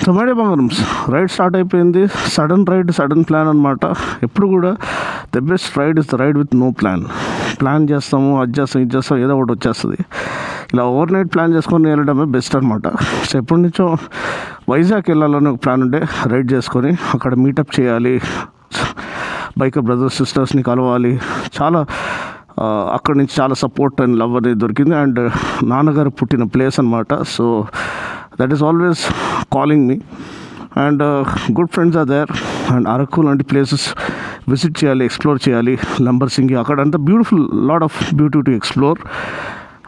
So my dear బంగారమ్స్, ride start అయిపోయింది. Sudden ride, sudden plan అనమాట. ఎప్పుడు కూడా the best ride is the ride with no plan చేస్తాము, అది చేస్తాం, ఇది చేస్తాం, ఏదో ఒకటి వచ్చేస్తుంది. ఇలా ఓవర్ నైట్ ప్లాన్ చేసుకొని వెళ్ళడమే బెస్ట్ అనమాట. సో ఎప్పటి నుంచో వైజాగ్ వెళ్ళాలని ఒక ప్లాన్ ఉండే, రైడ్ చేసుకొని అక్కడ మీటప్ చేయాలి, బైకర్ బ్రదర్స్ సిస్టర్స్ని కలవాలి. చాలా అక్కడి నుంచి చాలా సపోర్ట్ అండ్ లవ్ అనేది దొరికింది. అండ్ నాన్నగారు పుట్టిన ప్లేస్ అనమాట. So that is always calling me. And good friends are there. And Araku లాంటి ప్లేసెస్ విజిట్ చేయాలి, ఎక్స్ప్లోర్ చేయాలి. లంబర్సింగి అక్కడంతా beautiful, lot of beauty to explore.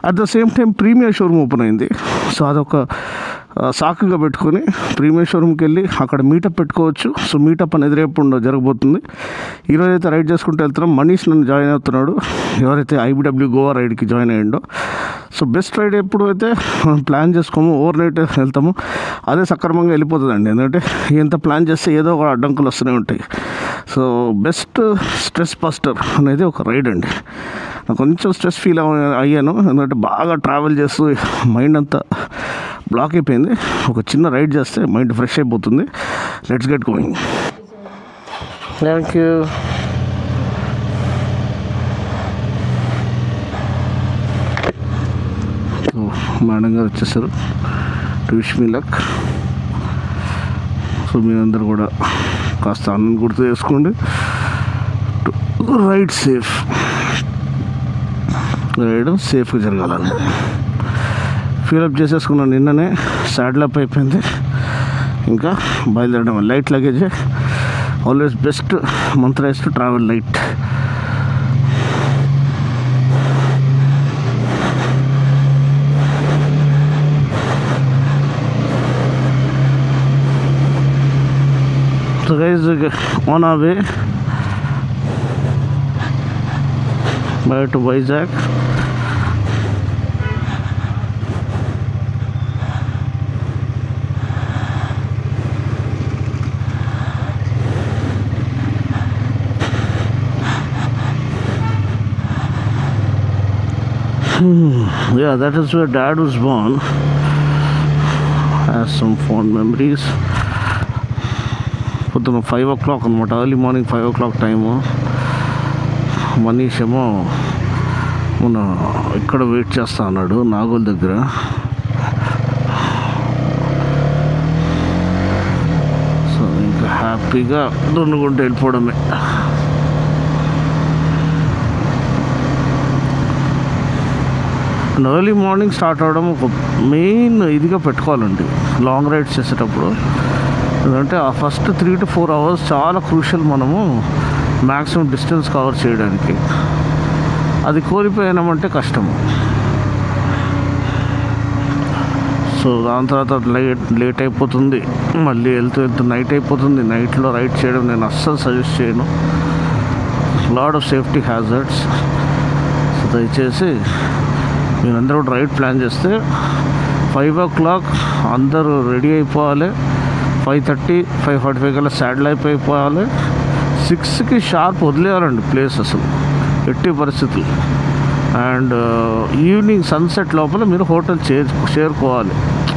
At the same time premier showroom open అయింది. సో అదొక సాకుగా పెట్టుకొని ప్రీమియర్ షోరూమ్కి వెళ్ళి అక్కడ మీటప్ పెట్టుకోవచ్చు. సో మీటప్ అనేది రేపు జరగబోతుంది. ఈరోజు అయితే రైడ్ చేసుకుంటూ వెళ్తున్నాం. మనీష్ నన్ను జాయిన్ అవుతున్నాడు, ఎవరైతే IBW గోవా రైడ్కి జాయిన్ అయ్యిండో. సో బెస్ట్ రైడ్ ఎప్పుడు అయితే ప్లాన్ చేసుకోము, ఓవర్ నైట్ వెళ్తాము, అదే సక్రమంగా వెళ్ళిపోతుందండి. ఎందుకంటే ఎంత ప్లాన్ చేస్తే ఏదో ఒక అడ్డంకులు వస్తూనే ఉంటాయి. సో బెస్ట్ స్ట్రెస్ బస్టర్ అనేది ఒక రైడ్ అండి. నాకు కొంచెం స్ట్రెస్ ఫీల్ అయ్యాను, ఎందుకంటే బాగా ట్రావెల్ చేస్తూ మైండ్ అంతా బ్లాక్ అయిపోయింది. ఒక చిన్న రైడ్ చేస్తే మైండ్ ఫ్రెష్ అయిపోతుంది. Let's get going. Thank you. Madam గారు వచ్చేసారు. To wish me luck. So మీరందరూ కూడా కాస్త అన్నం గుర్తు చేసుకోండి. రైడ్ సేఫ్, రైడ్ సేఫ్గా జరగాలని ఫీలప్ చేసేసుకున్నాను. నిన్ననే సాడిల్ అప్ అయిపోయింది, ఇంకా బయలుదేరడం. Light luggage always best Mantra is to travel light. So guys, on our way back to Vizag. Yeah, that is where Dad was born. Has some fond memories. పొద్దున 5 o'clock అనమాట, early morning 5 o'clock time. Manish ఏమో మన ఇక్కడ wait చేస్తా అన్నాడు నాగోల్ దగ్గర. So ఇంకా హ్యాపీగా దున్నుకుంటూ వెళ్ళిపోవడమే. ఎర్లీ మార్నింగ్ స్టార్ట్ అవ్వడం ఒక మెయిన్ ఇదిగా పెట్టుకోవాలండి లాంగ్ రైడ్స్ చేసేటప్పుడు. ఎందుకంటే ఆ ఫస్ట్ 3 to 4 hours చాలా క్రూషియల్, మనము మ్యాక్సిమం డిస్టెన్స్ కవర్ చేయడానికి. అది కోల్పోయామంటే కష్టము. సో దాని తర్వాత లేట్ అయిపోతుంది, మళ్ళీ వెళ్తూ నైట్ అయిపోతుంది. నైట్లో రైడ్ చేయడం నేను అస్సలు సజెస్ట్ చేయను. Lot of safety hazards. So దయచేసి మీరందరూ రైడ్ ప్లాన్ చేస్తే 5 o'clock అందరూ రెడీ అయిపోవాలి. 5:30, 5:45 కల్లా సాడిల్ అయిపోవాలి. 6కి షార్ప్ వదిలేయాలండి ప్లేస్ అసలు ఎట్టి పరిస్థితులు. అండ్ ఈవినింగ్ సన్సెట్ లోపల మీరు హోటల్ చేరుకోవాలి.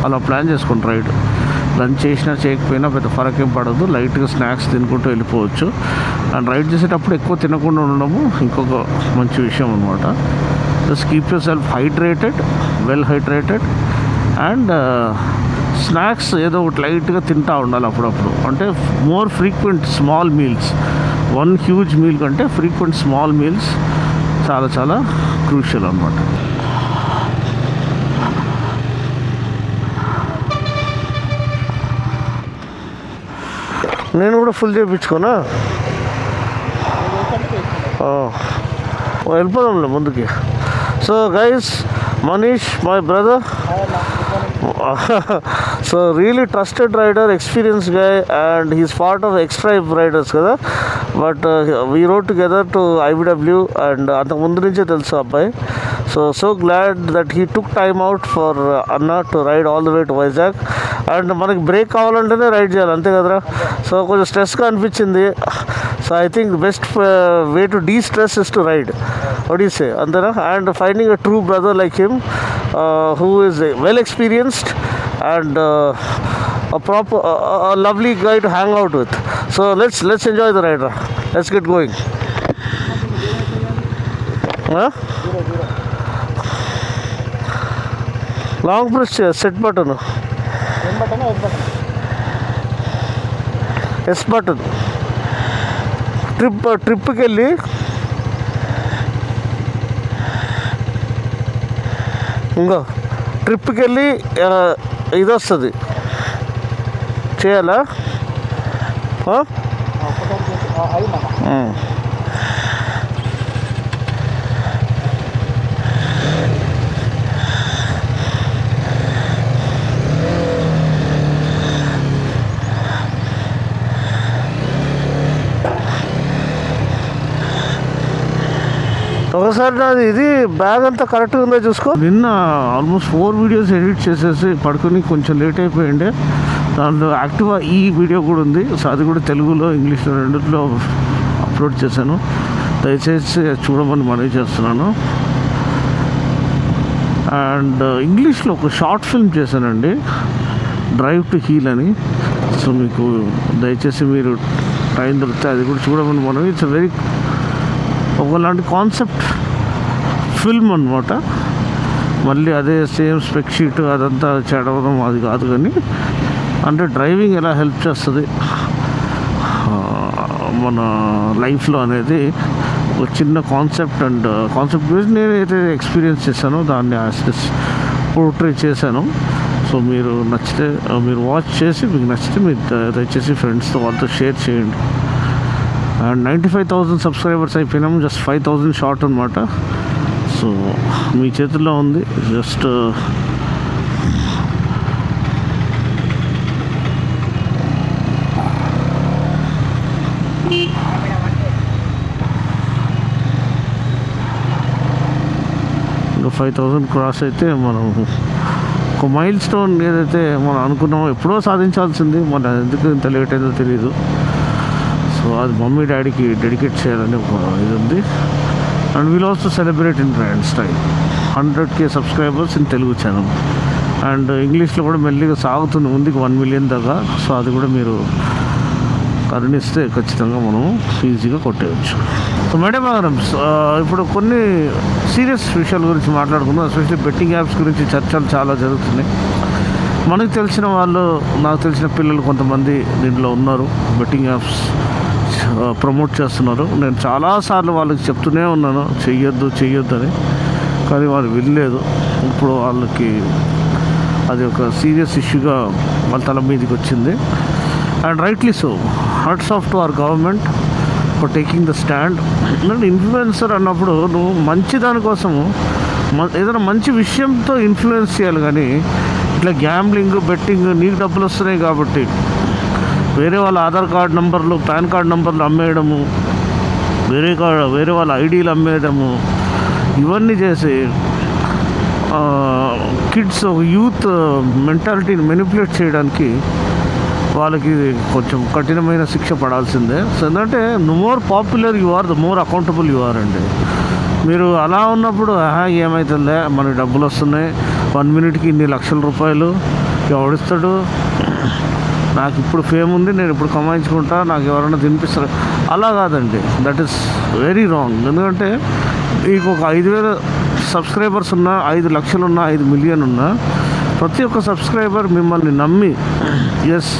అలా ప్లాన్ చేసుకోండి రైడ్. లంచ్ చేసినా చేయకపోయినా పెద్ద ఫరక్ ఏం పడదు. లైట్గా స్నాక్స్ తినుకుంటూ వెళ్ళిపోవచ్చు. అండ్ రైడ్ చేసేటప్పుడు ఎక్కువ తినకుండా ఉండడము ఇంకొక మంచి విషయం అనమాట. Just keep your self hydrated, well hydrated. And snacks ఏదో ఒకటి లైట్గా తింటూ ఉండాలి అప్పుడప్పుడు. అంటే more frequent small meals, one huge meal కంటే ఫ్రీక్వెంట్ స్మాల్ మీల్స్ చాలా చాలా క్రూషియల్ అన్నమాట. నేను కూడా ఫుల్ చేయించుకోనా, వెళ్ళిపోదాంలే ముందుకి. So guys, Manish my brother, so really trusted rider, experienced guy, and he's part of X-Tribe riders kada. But we rode together to IBW and antaku mundu nunche telusu abbai. So glad that he took time out for Anna to ride all the way to Vizag. And మనకి break కావాలంటేనే ride చేయాలి, అంతే కదరా. So కొంచెం స్ట్రెస్గా అనిపించింది. So I think best way to destress is to ride. What you say, అంతేనా? And finding a true brother like him who is well experienced and a proper, a lovely guy to hang out with. So let's enjoy the ride. Let's get going. Huh? Long press set button. S button. ట్రిప్కి వెళ్ళి ఇంకో ట్రిప్కి వెళ్ళి ఇది వస్తుంది చేయాలా? ఒకసారి నాది ఇది బ్యాగ్ అంతా కరెక్ట్గా ఉందో చూసుకో. నిన్న ఆల్మోస్ట్ 4 వీడియోస్ ఎడిట్ చేసేసి పడుకొని కొంచెం లేట్ అయిపోయిండే. దాంట్లో యాక్టివా ఈ వీడియో కూడా ఉంది. సో అది కూడా తెలుగులో ఇంగ్లీష్లో రెండిట్లో అప్లోడ్ చేశాను. దయచేసి చూడమని మనవి చేస్తున్నాను. అండ్ ఇంగ్లీష్లో ఒక షార్ట్ ఫిల్మ్ చేశానండి, డ్రైవ్ టు హీల్ అని. సో మీకు దయచేసి మీరు టైం దొరికితే అది కూడా చూడమని మనవి. ఇట్స్ వెరీ ఒకలాంటి కాన్సెప్ట్ ఫిల్మ్ అనమాట. మళ్ళీ అదే సేమ్ స్పెక్ షీట్ అదంతా చదవడం అది కాదు, కానీ అంటే డ్రైవింగ్ ఎలా హెల్ప్ చేస్తుంది మన లైఫ్లో అనేది ఒక చిన్న కాన్సెప్ట్. అండ్ కాన్సెప్ట్ గురించి నేనైతే ఎక్స్పీరియన్స్ చేశానో దాన్ని పోర్ట్రే చేశాను. సో మీరు నచ్చితే మీరు వాచ్ చేసి మీకు నచ్చితే మీరు దయచేసి ఫ్రెండ్స్తో వాళ్ళతో షేర్ చేయండి. అండ్ 95,000 సబ్స్క్రైబర్స్ అయిపోయినాము. జస్ట్ 5,000 షార్ట్ అనమాట. సో మీ చేతుల్లో ఉంది. జస్ట్ ఇంకా 5,000 క్రాస్ అయితే మనం ఒక మైల్ స్టోన్ ఏదైతే మనం అనుకున్నామో ఎప్పుడో సాధించాల్సింది, మన ఎందుకు ఇంత లేట్ అయిందో తెలియదు. సో అది మమ్మీ డాడీకి డెడికేట్ చేయాలని ఒక ఇది ఉంది. And we'll also celebrate in grand style 100K subscribers in Telugu channel. And ఇంగ్లీష్లో కూడా మెల్లిగా సాగుతుంది, ఉంది 1 మిలియన్ దాకా. సో అది కూడా మీరు కరుణిస్తే ఖచ్చితంగా మనం ఈజీగా కొట్టేయచ్చు. సో మేడం ఇప్పుడు కొన్ని సీరియస్ విషయాల గురించి మాట్లాడుకుందాం. ఎస్పెషల్లీ బెట్టింగ్ యాప్స్ గురించి చర్చలు చాలా జరుగుతున్నాయి. మనకు తెలిసిన వాళ్ళు, నాకు తెలిసిన పిల్లలు కొంతమంది దీంట్లో ఉన్నారు, బెట్టింగ్ యాప్స్ ప్రమోట్ చేస్తున్నారు. నేను చాలాసార్లు వాళ్ళకి చెప్తూనే ఉన్నాను చెయ్యొద్దు అని, కానీ వాళ్ళు వినలేదు. ఇప్పుడు వాళ్ళకి అది ఒక సీరియస్ ఇష్యూగా వాళ్ళ తల మీదకి వచ్చింది. And rightly so, hats off to our government for taking the stand. ఎందుకంటే ఇన్ఫ్లుయెన్సర్ అన్నప్పుడు నువ్వు మంచి దానికోసము ఏదైనా మంచి విషయంతో ఇన్ఫ్లుయెన్స్ చేయాలి, కానీ ఇట్లా గ్యాంబ్లింగ్ బెట్టింగ్ నీకు డబ్బులు వస్తున్నాయి కాబట్టి వేరే వాళ్ళ ఆధార్ కార్డ్ నంబర్లు పాన్ కార్డ్ నంబర్లు అమ్మేయడము, వేరే వాళ్ళ ఐడీలు అమ్మేయడము, ఇవన్నీ చేసి కిడ్స్ యూత్ మెంటాలిటీని మెనిపులేట్ చేయడానికి వాళ్ళకి కొంచెం కఠినమైన శిక్ష పడాల్సిందే. సో ఎందుకంటే the more popular you are the more accountable you are అండి. మీరు అలా ఉన్నప్పుడు ఏమవుతుందే మనకి డబ్బులు వస్తున్నాయి, 1 మినిట్కి ఇన్ని లక్షల రూపాయలు ఎవడిస్తాడు, నాకు ఇప్పుడు ఫేమ్ ఉంది, నేను ఇప్పుడు కమాయించుకుంటా, నాకు ఎవరైనా తినిపిస్తారు, అలా కాదండి. That is very wrong. ఎందుకంటే మీకు ఒక 5,000 సబ్స్క్రైబర్స్ ఉన్నా, 5 లక్షలు ఉన్నా, 5 మిలియన్ ఉన్నా, ప్రతి ఒక్క సబ్స్క్రైబర్ మిమ్మల్ని నమ్మి ఎస్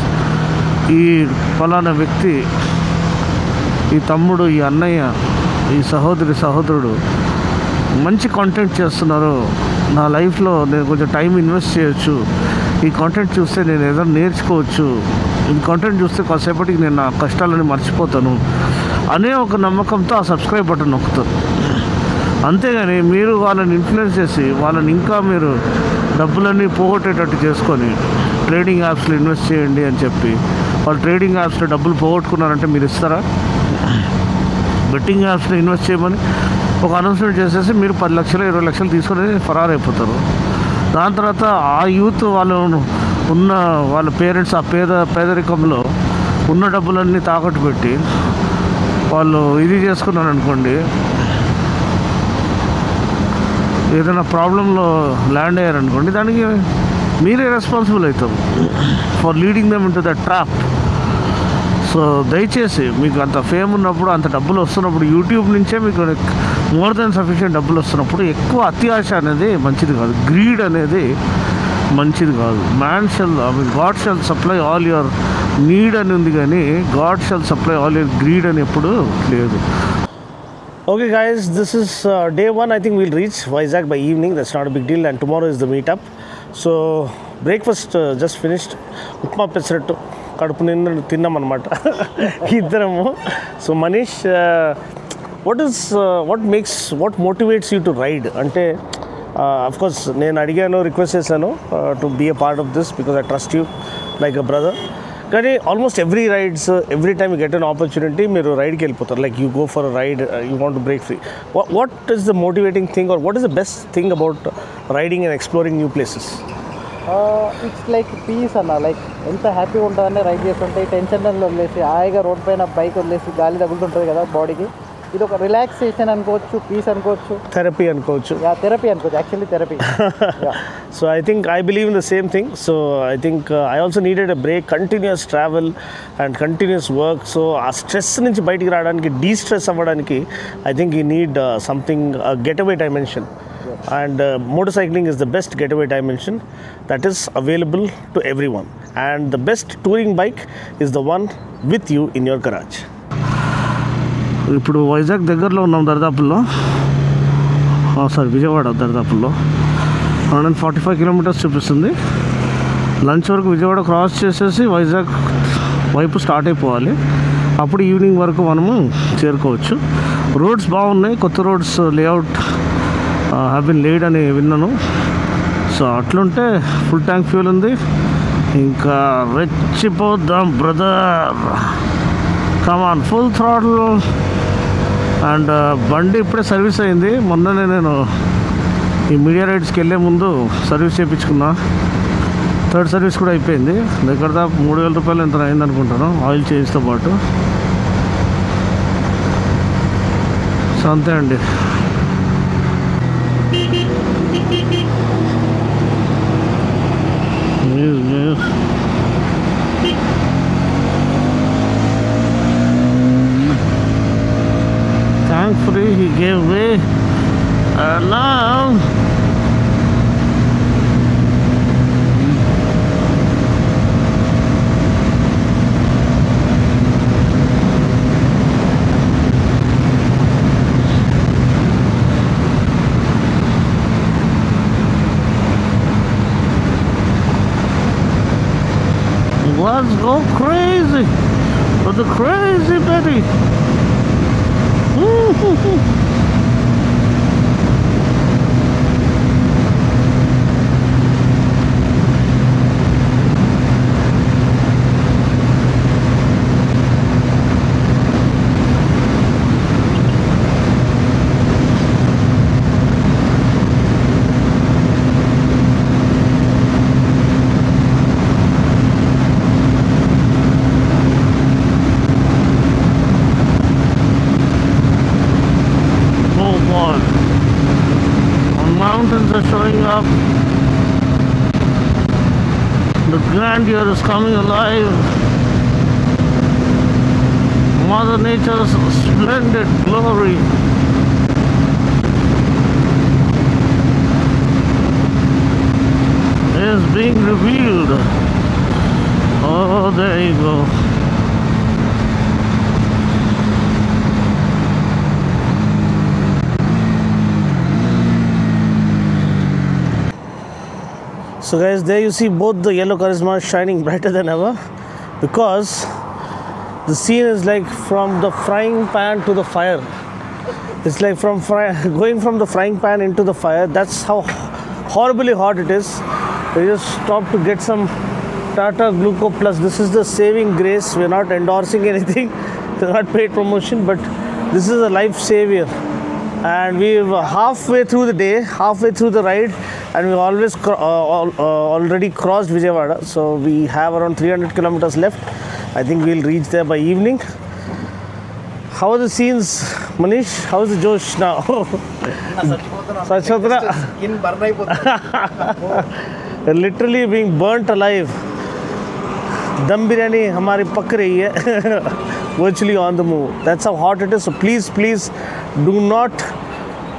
ఈ ఫలానా వ్యక్తి, ఈ తమ్ముడు, ఈ అన్నయ్య, ఈ సహోదరుడు మంచి కాంటెంట్ చేస్తున్నారు, నా లైఫ్లో నేను కొంచెం టైం ఇన్వెస్ట్ చేయొచ్చు, ఈ కాంటెంట్ చూస్తే నేను ఏదైనా నేర్చుకోవచ్చు, ఈ కాంటెంట్ చూస్తే కాసేపటికి నేను నా కష్టాలని మర్చిపోతాను అనే ఒక నమ్మకంతో ఆ సబ్స్క్రైబ్ బటన్ నొక్కుతారు. అంతేగాని మీరు వాళ్ళని ఇన్ఫ్లుయెన్స్ చేసి వాళ్ళని ఇంకా మీరు డబ్బులన్నీ పోగొట్టేటట్టు చేసుకొని ట్రేడింగ్ యాప్స్లో ఇన్వెస్ట్ చేయండి అని చెప్పి వాళ్ళు ట్రేడింగ్ యాప్స్లో డబ్బులు పోగొట్టుకున్నారంటే మీరు ఇస్తారా? బెట్టింగ్ యాప్స్లో ఇన్వెస్ట్ చేయమని ఒక అనౌన్స్మెంట్ చేసేసి మీరు 10 లక్షలు 20 లక్షలు తీసుకొని ఫరారైపోతారు. దాని తర్వాత ఆ యూత్ వాళ్ళు ఉన్న వాళ్ళ పేరెంట్స్ ఆ పేదరికంలో ఉన్న డబ్బులన్నీ తాకట్టు పెట్టి వాళ్ళు ఇది చేసుకున్నారు అనుకోండి, ఏదైనా ప్రాబ్లంలో ల్యాండ్ అయ్యారనుకోండి, దానికి మీరే రెస్పాన్సిబుల్ అవుతారు for leading them in to the trap. So దయచేసి మీకు అంత ఫేమ్ ఉన్నప్పుడు, అంత డబ్బులు వస్తున్నప్పుడు, యూట్యూబ్ నుంచే మీకు మోర్ దెన్ సఫిషియెంట్ డబ్బులు వస్తున్నప్పుడు ఎక్కువ అత్యాశ అనేది మంచిది కాదు. గ్రీడ్ అనేది మంచిది కాదు. God shall supply all your need అని ఉంది, కానీ God shall supply all your greed అని ఎప్పుడు లేదు. Okay guys, this is day 1. I think we'll reach Vizag by evening. That's not a big deal, and tomorrow is the meetup. So breakfast just finished. Upma pesarattu కడుపు నిండా తిన్నాం అనమాట ఇద్దరము. So Manish, what motivates you to ride? అంటే of course నేను అడిగాను, request చేశాను to be a part of this because I trust you like a brother. కానీ almost every time you get an opportunity మీరు రైడ్కి వెళ్ళిపోతారు. Like you go for ride, you want to break free. What is the motivating thing or what is the best thing about riding and exploring new places? It's like piece అన్న. Like ఎంత హ్యాపీగా ఉంటుందని ride చేస్తుంటే tension వదిలేసి హాయిగా road పైన bike వదిలేసి గాలి తగులుతుంటుంది కదా బాడీకి. ఇది ఒక రిలాక్సేషన్ అనుకోవచ్చు, పీస్ అనుకోవచ్చు, థెరపీ అనుకోవచ్చు. థెరపీ అనుకోవచ్చు, actually therapy. So I believe in the same thing. So I also needed a break. Continuous travel and continuous work. So ఆ స్ట్రెస్ నుంచి బయటికి రావడానికి, డీస్ట్రెస్ అవ్వడానికి I think you need something get away dimension. And motorcycling is the best getaway dimension that is available to everyone, and the best touring bike is the one with you in your garage. ఇప్పుడు వైజాగ్ దగ్గరలో ఉన్నాం, దర్దాపుల్లో, Vijayawada దర్దాపుల్లో 145 kilometres చూపిస్తుంది. Lunch వరకు Vijayawada cross చేసేసి వైజాగ్ వైపు start అయిపోవాలి. అప్పుడు evening వరకు మనము చేరుకోవచ్చు. రోడ్స్ బాగున్నాయి, కొత్త roads layout have been laid అని విన్నాను. సో అట్లుంటే ఫుల్ ట్యాంక్ ఫ్యూల్ ఉంది, ఇంకా రెచ్చిపోద్దాం brother. Come on, full throttle. And బండి ఇప్పుడే సర్వీస్ అయింది. మొన్ననే నేను ఈ మీడియా రైడ్స్కి వెళ్ళే ముందు సర్వీస్ చేయించుకున్నా. థర్డ్ సర్వీస్ కూడా అయిపోయింది. దగ్గర దాకా 3,000 రూపాయలు ఎంత అయింది అనుకుంటాను, ఆయిల్ చేంజ్తో పాటు. సో అంతే అండి. Thankfully he gave way. Now let's go crazy with the crazy Betty. Mountains are showing up. The grandeur is coming alive. Mother Nature's splendid glory is being revealed. Oh, there you go. So guys, there you see both the yellow Charisma shining brighter than ever, because the scene is like from the frying pan to the fire. It's like going from the frying pan into the fire. That's how horribly hot it is. We just stopped to get some Tata Gluco Plus. This is the saving grace. We're not endorsing anything. It's not paid promotion, but this is a life savior. And we're halfway through the day, halfway through the ride, and we already crossed Vijayawada. So we have around 300 kilometers left. I think we'll reach there by evening. How are the scenes, Manish? How is the Josh now? Literally being burnt alive. दम बिरयानी हमारी पक रही है. Virtually on the move. That's how hot it is. So please do not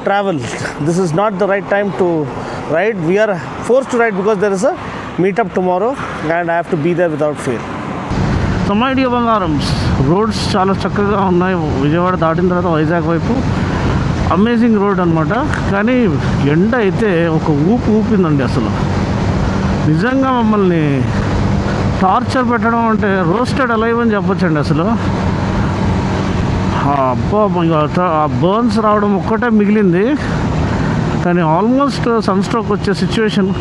travel. This is not the right time to ride. We are forced to ride because there is a meetup tomorrow and I have to be there without fail. So my dear బంగారమ్స్, roads చాలా చక్కగా ఉన్నాయి. విజయవాడ దాటిన తర్వాత వైజాగ్ వైపు amazing road అనమాట. కానీ ఎండ అయితే ఒక ఊపిందండి. అసలు నిజంగా మమ్మల్ని టార్చర్ పెట్టడం అంటే రోస్టెడ్ అలైవ్ అని చెప్పొచ్చండి. అసలు అబ్బా, ఆ బర్న్స్ రావడం ఒక్కటే మిగిలింది. కానీ ఆల్మోస్ట్ సన్ స్ట్రోక్ వచ్చే సిచ్యువేషన్.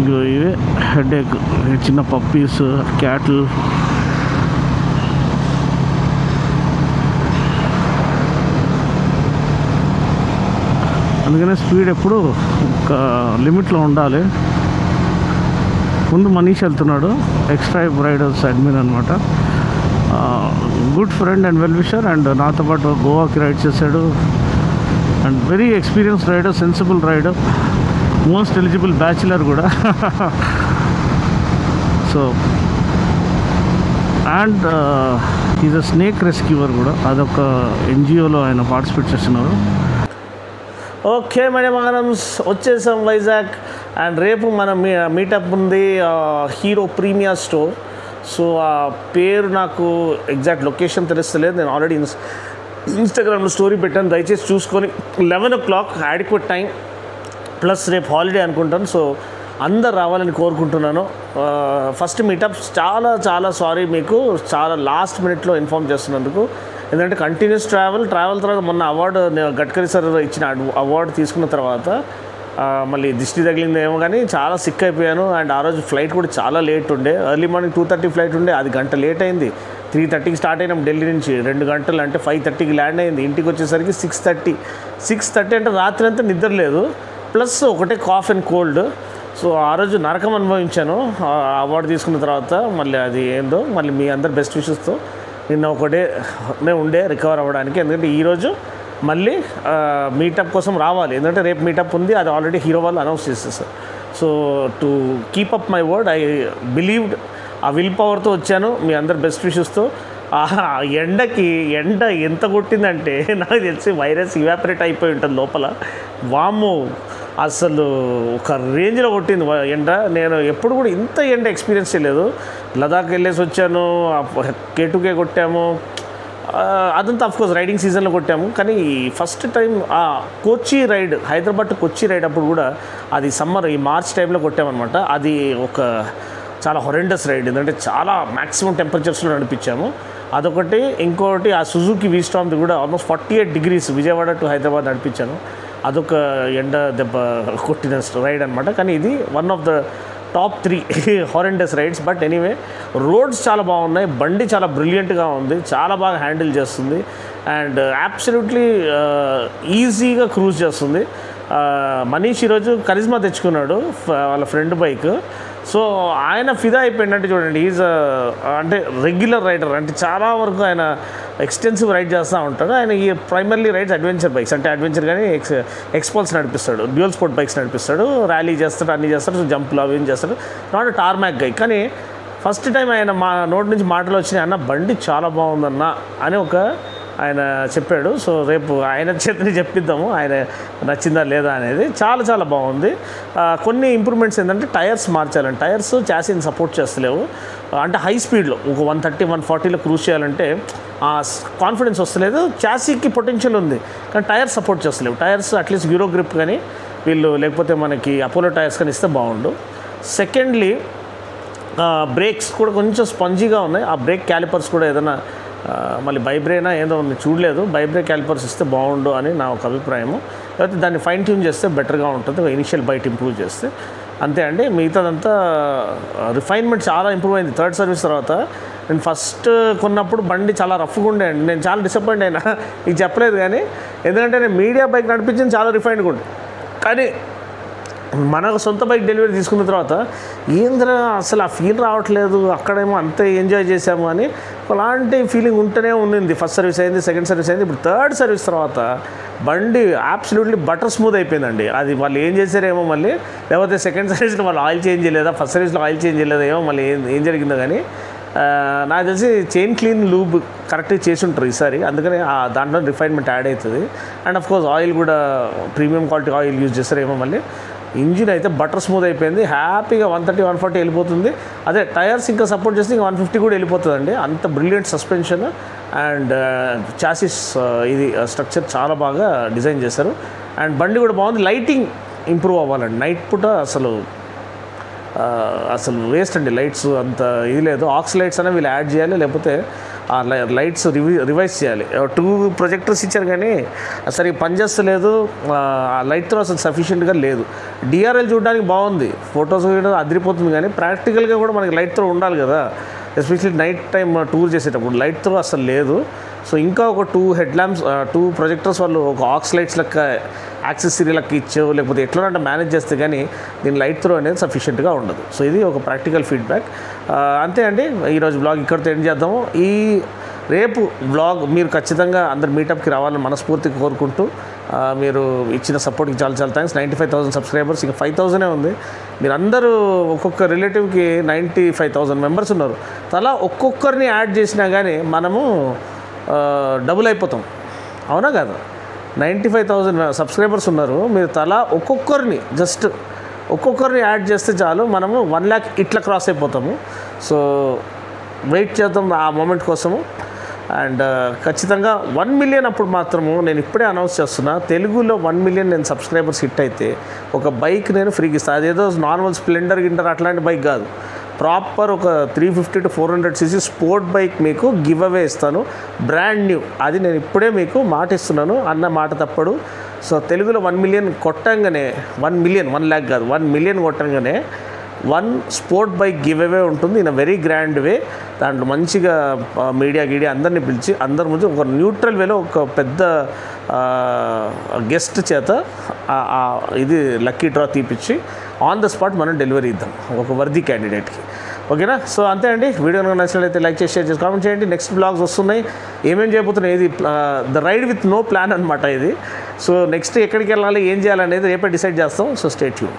ఇవే హెడేక్, చిన్న పప్పీస్, క్యాట్లు. అందుకనే స్పీడ్ ఎప్పుడు ఒక లిమిట్లో ఉండాలి. ముందు మనీష్ వెళ్తున్నాడు, ఎక్స్ట్రా రైడర్స్ అడ్మిన్ అనమాట. Good friend and well wisher. And నాతో పాటు గోవాకి రైడ్ చేశాడు. And very experienced rider, sensible rider, most eligible bachelor కూడా. So and is a snake rescuer కూడా. అదొక ఎన్జిఓలో ఆయన పార్టిసిపేట్ చేస్తున్నారు. ఓకే మేడం, మనం వచ్చేసాం వైజాగ్. అండ్ రేపు మనం మీటప్ ఉంది హీరో ప్రీమియర్ స్టోర్. సో ఆ పేరు నాకు ఎగ్జాక్ట్ లొకేషన్ తెలుస్తలేదు. నేను ఆల్రెడీ ఇన్స్టాగ్రామ్లో స్టోరీ పెట్టాను, దయచేసి చూసుకొని. 11 o'clock యాడిక్వేట్ టైం, ప్లస్ రేపు హాలిడే అనుకుంటాను. సో అందరు రావాలని కోరుకుంటున్నాను. First meetup. చాలా సారీ మీకు చాలా లాస్ట్ మినిట్లో ఇన్ఫామ్ చేస్తున్నందుకు. ఎందుకంటే కంటిన్యూస్ ట్రావెల్ తర్వాత మొన్న అవార్డు గడ్కరీ సార్ ఇచ్చిన అవార్డు తీసుకున్న తర్వాత మళ్ళీ దిష్టి తగిలిందేమో కానీ చాలా సిక్ అయిపోయాను. అండ్ ఆ రోజు ఫ్లైట్ కూడా చాలా లేట్ ఉండే. ఎర్లీ మార్నింగ్ 2:30 ఫ్లైట్ ఉండే, అది గంట లేట్ అయింది. 3:30కి స్టార్ట్ అయినాం ఢిల్లీ నుంచి. 2 గంటలు అంటే 5:30కి ల్యాండ్ అయింది. ఇంటికి వచ్చేసరికి 6:30 అంటే రాత్రి అంతా నిద్ర లేదు, ప్లస్ ఒకటే కాఫ్ అండ్ కోల్డ్. సో ఆ రోజు నరకం అనుభవించాను అవార్డు తీసుకున్న తర్వాత. మళ్ళీ అది ఏందో మళ్ళీ మీ అందరు బెస్ట్ విషెస్తో నిన్న ఒకటే ఉండే రికవర్ అవ్వడానికి. ఎందుకంటే ఈరోజు మళ్ళీ మీటప్ కోసం రావాలి. ఎందుకంటే రేపు మీటప్ ఉంది, అది ఆల్రెడీ హీరో వాళ్ళు అనౌన్స్ చేసేసారు. So to keep up my word, I believed. ఆ విల్ పవర్తో వచ్చాను, మీ అందరు బెస్ట్ విషెస్తో. ఎండ ఎంత కొట్టిందంటే నాకు తెలిసి వైరస్ ఇవాపరేట్ అయిపోయి ఉంటుంది లోపల. వామ్మో, అసలు ఒక రేంజ్లో కొట్టింది ఎండ. నేను ఎప్పుడు కూడా ఇంత ఎండ ఎక్స్పీరియన్స్ చేయలేదు. లదాఖ్ వెళ్ళేసి వచ్చాను, K2K కొట్టాము, అదంతా అఫ్కోర్స్ రైడింగ్ సీజన్లో కొట్టాము. కానీ ఫస్ట్ టైం ఆ Kochi ride, Hyderabad to Kochi ride అప్పుడు కూడా అది సమ్మర్ ఈ మార్చ్ టైంలో కొట్టామన్నమాట. అది ఒక చాలా హొరెండస్ రైడ్. ఎందుకంటే చాలా మ్యాక్సిమం టెంపరేచర్స్లో నడిపించాము. అదొకటి. ఇంకోటి ఆ సుజుకి వీస్టామ్ది కూడా almost 48 degrees Vijayawada to Hyderabad నడిపించాను. అదొక ఎండ దెబ్బ కొట్టిన రైడ్ అనమాట. కానీ ఇది one of the top 3 horrendous rides. But anyway roads చాలా బాగున్నాయి, బండి చాలా బ్రిలియంట్గా ఉంది, చాలా బాగా హ్యాండిల్ చేస్తుంది. అండ్ అబ్సల్యూట్లీ ఈజీగా క్రూజ్ చేస్తుంది. మనీష్ ఈరోజు కరిజ్మా తెచ్చుకున్నాడు, వాళ్ళ ఫ్రెండ్ బైక్. సో ఆయన ఫిదా అయిపోయిందంటే చూడండి. ఈజ్ అంటే రెగ్యులర్ రైడర్, అంటే చాలా వరకు ఆయన ఎక్స్టెన్సివ్ రైడ్ చేస్తూ ఉంటాడు. ఆయన ఈ ప్రైమర్లీ రైడ్స్ అడ్వెంచర్ బైక్స్, అంటే అడ్వెంచర్ కానీ ఎక్స్పల్స్ నడిపిస్తాడు, డ్యూయల్ స్పోర్ట్ బైక్స్ నడిపిస్తాడు, ర్యాలీ చేస్తాడు, అన్నీ చేస్తాడు, సో జంపులు అవి ఏం చేస్తాడు. నాట్ టార్మాక్ గై. కానీ ఫస్ట్ టైం ఆయన మా నోటి నుంచి మాటలు వచ్చినాయి, అన్న బండి చాలా బాగుందన్న అని ఆయన చెప్పాడు. సో రేపు ఆయన చేతిని చెప్పిద్దాము ఆయన నచ్చిందా లేదా అనేది. చాలా బాగుంది. కొన్ని ఇంప్రూవ్మెంట్స్ ఏంటంటే టైర్స్ మార్చాలంటే, టైర్స్ చాసీని సపోర్ట్ చేస్తలేవు. అంటే హై స్పీడ్లో ఒక 130, 140లో క్రూజ్ చేయాలంటే కాన్ఫిడెన్స్ వస్తలేదు. చాసీకి పొటెన్షియల్ ఉంది కానీ టైర్స్ సపోర్ట్ చేస్తలేవు. టైర్స్ అట్లీస్ట్ యూరో గ్రిప్ కానీ వీళ్ళు, లేకపోతే మనకి అపోలో టైర్స్ కానీ ఇస్తే బాగుండు. సెకండ్లీ బ్రేక్స్ కూడా కొంచెం స్పంజీగా ఉన్నాయి. ఆ బ్రేక్ క్యాలిపర్స్ కూడా ఏదైనా మళ్ళీ బైబ్రేనా ఏదో ఉంది చూడలేదు, బైబ్రేక్ క్యాలిపర్స్ ఇస్తే బాగుండు అని నా ఒక అభిప్రాయము. లేకపోతే దాన్ని ఫైన్ ట్యూన్ చేస్తే బెటర్గా ఉంటుంది, ఇనిషియల్ బైట్ ఇంప్రూవ్ చేస్తే. అంతే అండి. మిగతాదంతా రిఫైన్మెంట్ చాలా ఇంప్రూవ్ అయింది థర్డ్ సర్వీస్ తర్వాత. నేను ఫస్ట్ కొన్నప్పుడు బండి చాలా రఫ్గా ఉండే అండి, నేను చాలా డిసప్పాయింట్ అయినా. ఇది చెప్పలేదు కానీ, ఎందుకంటే నేను మీడియా బైక్ నడిపించింది చాలా రిఫైన్డ్గా ఉండే. కానీ మన సొంత బైక్ డెలివరీ తీసుకున్న తర్వాత ఏంద్రా అసలు ఆ ఫీల్ రావట్లేదు, అక్కడేమో అంతే ఎంజాయ్ చేసాము అని అలాంటి ఫీలింగ్ ఉంటూనే ఉండింది. ఫస్ట్ సర్వీస్ అయింది, సెకండ్ సర్వీస్ అయింది, ఇప్పుడు థర్డ్ సర్వీస్ తర్వాత బండి అబ్సల్యూట్లీ బటర్ స్మూత్ అయిపోయిందండి. అది వాళ్ళు ఏం చేశారేమో మళ్ళీ, లేకపోతే సెకండ్ సర్వీస్లో వాళ్ళు ఆయిల్ చేంజ్ చేయలేదా, ఫస్ట్ సర్వీస్లో ఆయిల్ చేంజ్ చేయలేదా ఏమో, మళ్ళీ ఏం జరిగిందో కానీ నాకు తెలిసి చైన్ క్లీన్ లూబ్ కరెక్ట్గా చేసి ఉంటారు ఈసారి, అందుకని దాంట్లో రిఫైన్మెంట్ యాడ్ అవుతుంది. అండ్ ఆఫ్ కోర్స్ ఆయిల్ కూడా ప్రీమియం క్వాలిటీ ఆయిల్ యూజ్ చేస్తారేమో మళ్ళీ. ఇంజిన్ అయితే బటర్ స్మూత్ అయిపోయింది, హ్యాపీగా 130, 140 వెళ్ళిపోతుంది. అదే టైర్స్ ఇంకా సపోర్ట్ చేస్తే ఇంకా 150 కూడా వెళ్ళిపోతుందండి. అంత బ్రిలియంట్ సస్పెన్షన్ అండ్ చాసిస్ ఇది స్ట్రక్చర్ చాలా బాగా డిజైన్ చేశారు. అండ్ బండి కూడా బాగుంది. లైటింగ్ ఇంప్రూవ్ అవ్వాలండి. నైట్ పూట అసలు వేస్ట్ అండి, లైట్స్ అంత ఇది లేదు. ఆక్స్ లైట్స్ అనేవి వీళ్ళు యాడ్ చేయాలి, లేకపోతే ఆ లైట్స్ రివైజ్ చేయాలి. 2 ప్రొజెక్టర్స్ ఇచ్చారు కానీ సరిగ్గా పనిచేస్తలేదు. ఆ లైట్తో అసలు సఫిషియెంట్గా లేదు. డిఆర్ఎల్ చూడడానికి బాగుంది, ఫొటోస్ అదిరిపోతుంది, కానీ ప్రాక్టికల్గా కూడా మనకి లైట్తో ఉండాలి కదా, ఎస్పెషల్లీ నైట్ టైం టూర్ చేసేటప్పుడు లైట్తో అసలు లేదు. సో ఇంకా ఒక 2 హెడ్ ల్యాంప్స్ 2 ప్రొజెక్టర్స్ వాళ్ళు ఒక ఆక్స్ లైట్స్ లెక్క యాక్సెసరీ లెక్క ఇచ్చావు, లేకపోతే ఎట్లా మేనేజ్ చేస్తే కానీ దీని లైట్ త్రో అనేది సఫిషియెంట్గా ఉండదు. సో ఇది ఒక ప్రాక్టికల్ ఫీడ్బ్యాక్. అంతే అండి, ఈరోజు బ్లాగ్ ఇక్కడితో ఎండ్ చేద్దాము. రేపు బ్లాగ్ మీరు ఖచ్చితంగా అందరు మీటప్కి రావాలని మనస్ఫూర్తిగా కోరుకుంటూ, మీరు ఇచ్చిన సపోర్ట్కి చాలా చాలా థ్యాంక్స్. 95,000 సబ్స్క్రైబర్స్, ఇంకా 5,000 ఉంది. మీరందరూ ఒక్కొక్క రిలేటివ్కి 95,000 మెంబర్స్ ఉన్నారు. తలా ఒక్కొక్కరిని యాడ్ చేసినా కానీ మనము డబుల్ అయిపోతాం, అవునా కాదు? 95,000 సబ్స్క్రైబర్స్ ఉన్నారు, మీరు తలా ఒక్కొక్కరిని యాడ్ చేస్తే చాలు, మనము 1 lakh ఇట్లా క్రాస్ అయిపోతాము. సో వెయిట్ చేద్దాం ఆ మూమెంట్ కోసము. అండ్ ఖచ్చితంగా 1 million అప్పుడు మాత్రము నేను ఇప్పుడే అనౌన్స్ చేస్తున్నా, తెలుగులో 1 million నేను సబ్స్క్రైబర్స్ హిట్ అయితే ఒక బైక్ నేను ఫ్రీకి ఇస్తాను. అదేదో నార్మల్ స్ప్లెండర్ గింటర్ అట్లాంటి బైక్ కాదు, ప్రాపర్ ఒక 350 to 400 cc స్పోర్ట్ బైక్ మీకు గివ్ అవే ఇస్తాను, బ్రాండ్ న్యూ. అది నేను ఇప్పుడే మీకు మాట ఇస్తున్నాను, అన్న మాట తప్పడు. సో తెలుగులో 1 million కొట్టంగానే 1 lakh కాదు, 1 million కొట్టంగానే 1 స్పోర్ట్ బైక్ గివ్ అవే ఉంటుంది in a very grand way. దాంట్లో మంచిగా మీడియా అందరినీ పిలిచి అందరి ముందు ఒక న్యూట్రల్ వేలో ఒక పెద్ద గెస్ట్ చేత ఇది లక్కీ డ్రా తీపిచ్చి ఆన్ ద స్పాట్ మనం డెలివరీ ఇద్దాం ఒక వర్ది క్యాండిడేట్కి. ఓకేనా? సో అంతే అండి. వీడియో కనుక నచ్చినట్లయితే లైక్ చేసి షేర్ చేసి కామెంట్ చేయండి. నెక్స్ట్ బ్లాగ్స్ వస్తున్నాయి, ఏమేం చేయబోతున్నాయి, ఇది the ride with no plan అనమాట ఇది. సో నెక్స్ట్ ఎక్కడికి వెళ్ళాలి, ఏం చేయాలనేది రేపే డిసైడ్ చేస్తాం. So stay tune.